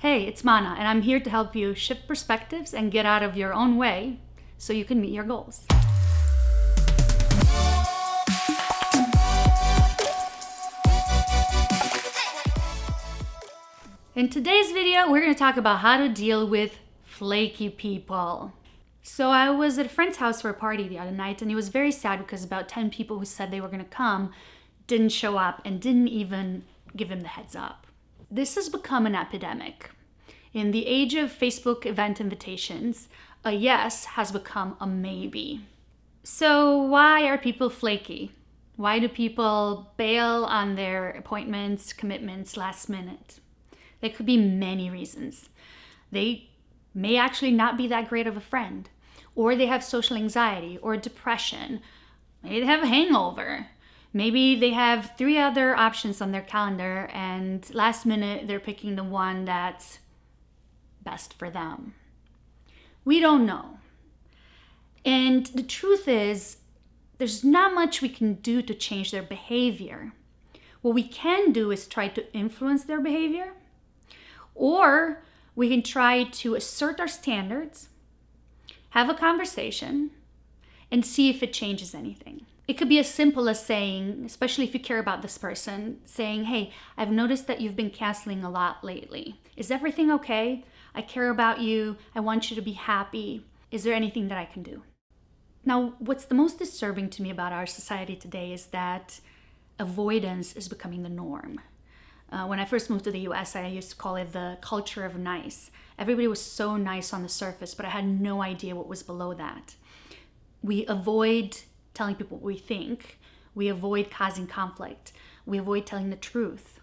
Hey, it's Mana, and I'm here to help you shift perspectives and get out of your own way so you can meet your goals. In today's video, we're going to talk about how to deal with flaky people. So I was at a friend's house for a party the other night, and he was very sad because about 10 people who said they were going to come didn't show up and didn't even give him the heads up. This has become an epidemic. In the age of Facebook event invitations, a yes has become a maybe. So why are people flaky? Why do people bail on their appointments, commitments last minute? There could be many reasons. They may actually not be that great of a friend, or they have social anxiety or depression. Maybe they have a hangover. Maybe they have 3 other options on their calendar and last minute they're picking the one that's best for them. We don't know. And the truth is, there's not much we can do to change their behavior. What we can do is try to influence their behavior, or we can try to assert our standards, have a conversation, and see if it changes anything. It could be as simple as saying, especially if you care about this person, saying, hey, I've noticed that you've been canceling a lot lately. Is everything okay? I care about you. I want you to be happy. Is there anything that I can do? Now, what's the most disturbing to me about our society today is that avoidance is becoming the norm. When I first moved to the US, I used to call it the culture of nice. Everybody was so nice on the surface, but I had no idea what was below that. We avoid telling people what we think. We avoid causing conflict. We avoid telling the truth.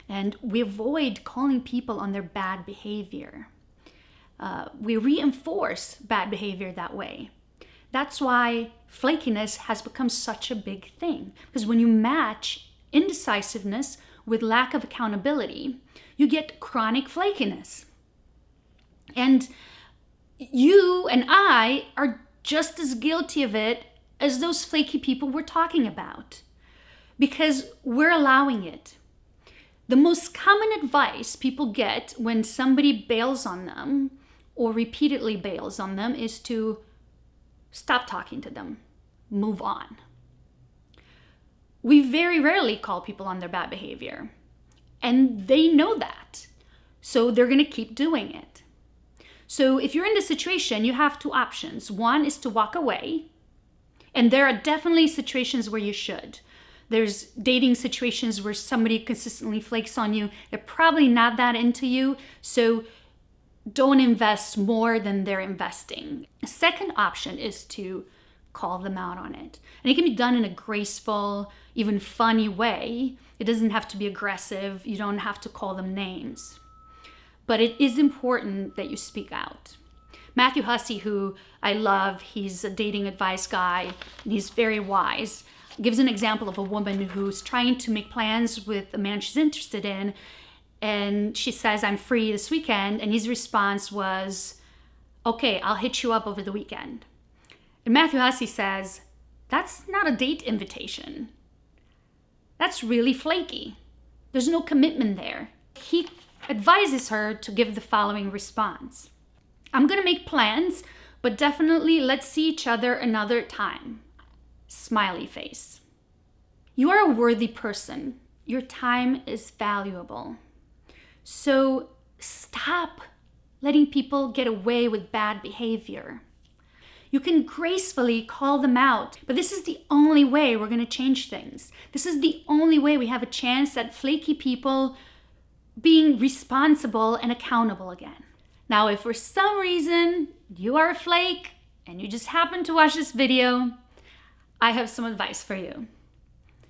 And we avoid calling people on their bad behavior. We reinforce bad behavior that way. That's why flakiness has become such a big thing. Because when you match indecisiveness with lack of accountability, you get chronic flakiness. And you and I are just as guilty of it as those flaky people we're talking about, because we're allowing it. The most common advice people get when somebody bails on them or repeatedly bails on them is to stop talking to them, move on. We very rarely call people on their bad behavior, and they know that, so they're gonna keep doing it. So if you're in this situation, you have 2 options. One is to walk away, and there are definitely situations where you should. There's dating situations where somebody consistently flakes on you. They're probably not that into you, so don't invest more than they're investing. A second option is to call them out on it. And it can be done in a graceful, even funny way. It doesn't have to be aggressive. You don't have to call them names. But it is important that you speak out. Matthew Hussey, who I love, he's a dating advice guy, and he's very wise, gives an example of a woman who's trying to make plans with a man she's interested in, and she says, I'm free this weekend, and his response was, okay, I'll hit you up over the weekend. And Matthew Hussey says, that's not a date invitation. That's really flaky. There's no commitment there. He advises her to give the following response. I'm gonna make plans, but definitely let's see each other another time. Smiley face. You are a worthy person. Your time is valuable. So stop letting people get away with bad behavior. You can gracefully call them out, but this is the only way we're gonna change things. This is the only way we have a chance at flaky people being responsible and accountable again. Now, if for some reason you are a flake and you just happen to watch this video, I have some advice for you.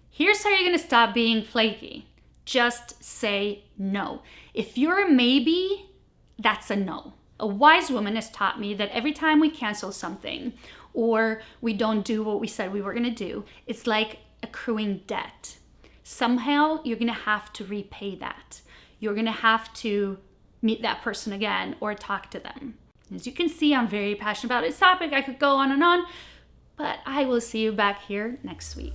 Here's how you're gonna stop being flaky. Just say no. If you're a maybe, that's a no. A wise woman has taught me that every time we cancel something or we don't do what we said we were gonna do, it's like accruing debt. Somehow you're gonna have to repay that. You're gonna have to meet that person again or talk to them. As you can see, I'm very passionate about this topic. I could go on and on, but I will see you back here next week.